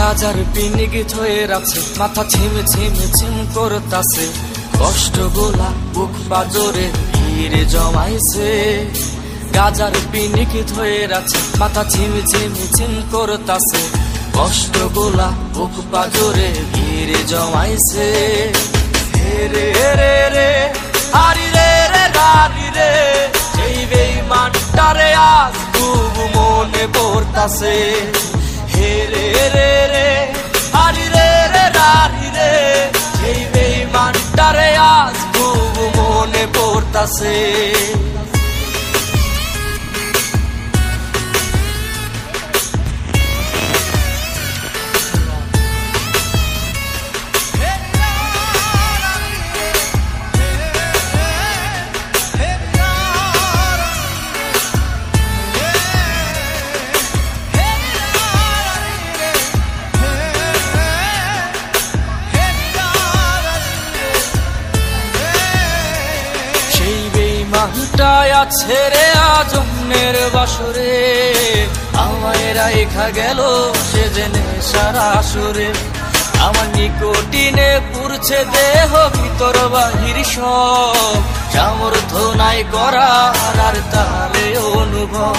গাজার পিনিক ধয়ের আছে, মাথা ঝিম ঝিম ঝিম করতাছে, কষ্ট গোলা বুক পাজরে ভিড় জমাইছে। গাজার পিনিক ধয়ের আছে, মাথা ঝিম ঝিম ঝিম করতাছে, কষ্ট গোলা বুক পাজরে ভিড় জমাইছে। হে রে রে রে হারি রে রে হারি রে, সেই বেঈমানটারে আজ খুব মনে পড়তাছে। হে রে রে রে হারি রে রে হারি রে, সেই বেঈমানটারে আজ খুব মনে পড়তাছে। মানটাই আছে রে আজ অন্যের বাসরে, আমায় রাইখা গেল সে জেনে সারা সুরে। আমার নিকটিনে পুরছে দেহ ভিতর বাহির সব, সামর্থ্য নাই করার আর তারে অনুভব।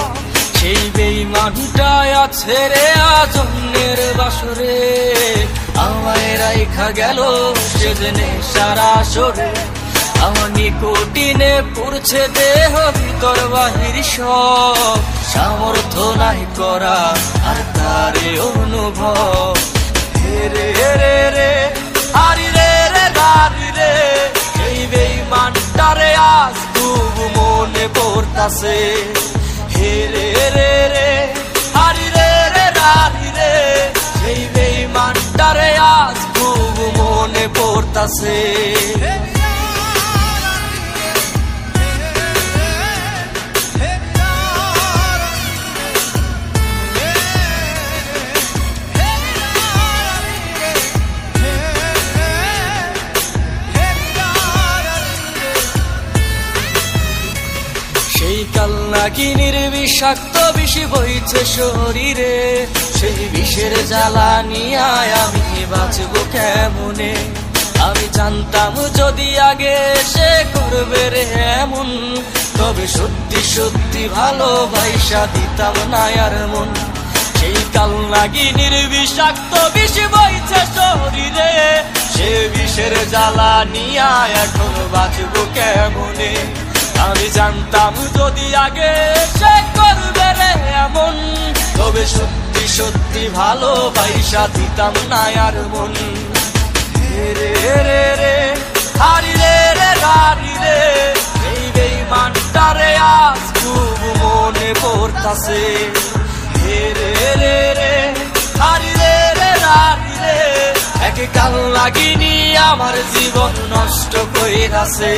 সেই বেঈমানটাই আছে রে আজ অন্যের বাসরে, আমায় রাইখা গেল সে জেনে সারা সুরে। আমার নিকটিনে পুরছে দেহ ভিতর বাহির সব, সামর্থ্য নাই করা আর তারে অনুভব। হে রে রে রে হারি রে রে হারি রে, এই বেঈমানটারে আজ খুব মনে পড়তাছে। হে রে রে রে হারি রে রে হারি রে, এই বেঈমানটারে আজ খুব মনে পড়তাছে। সেই কালনাগিনীর বিষাক্ত বিষ বইছে শরীরে, সেই বিষের জ্বালা নিয়ে আমি বাঁচবো কেমনে। আমি জানতাম যদি আগে সে করবে রে এমন, তবে সত্যি সত্যি ভালোবাসা দিতাম না আর মন। সেই কালনাগিনীর বিষাক্ত বিষ বইছে শরীরে, সে বিষের জ্বালা নিয়ে এখন বাঁচবো কেমনে। আমি জানতাম যদি আগে সে করবে রে এমন, তবে সত্যি সত্যি ভালোবাসা দিতাম না আর মন। হে রে রে রে হারি রে রে হারি রে, এই বেঈমানটারে আজ খুব মনে পড়তাছে। হে রে রে রে হারি রে রে হারি রে, এক কালনাগিনী আমার জীবন নষ্ট কইরাছে।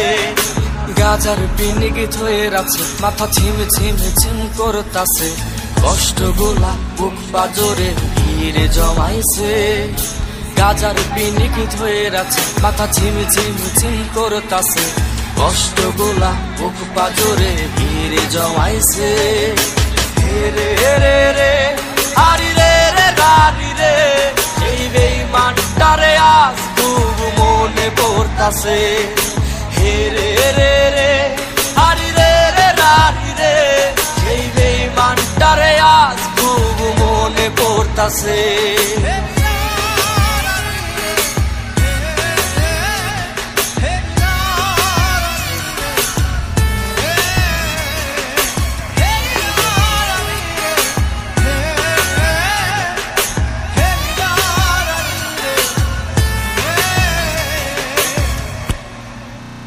গাজার পিনিক ধয়ের আছে, মাথা ঝিম ঝিম ঝিম করতাছে, কষ্ট গোলা বুক পাজরে ভিড় জমাইছে। গাজার পিনিক ধয়ের আছে, মাথা ঝিম ঝিম ঝিম করতাছে, কষ্ট গোলা বুক পাজরে ভিড় জমাইছে। হে রে রে রে হারি রে রে হারি রে, এই বেঈমানটারে আজ খুব মনে পড়তাছে। হে রে রে রে হারি রে রে হারি রে, সেই বেঈমানটারে আজ খুব মনে পড়তাছে।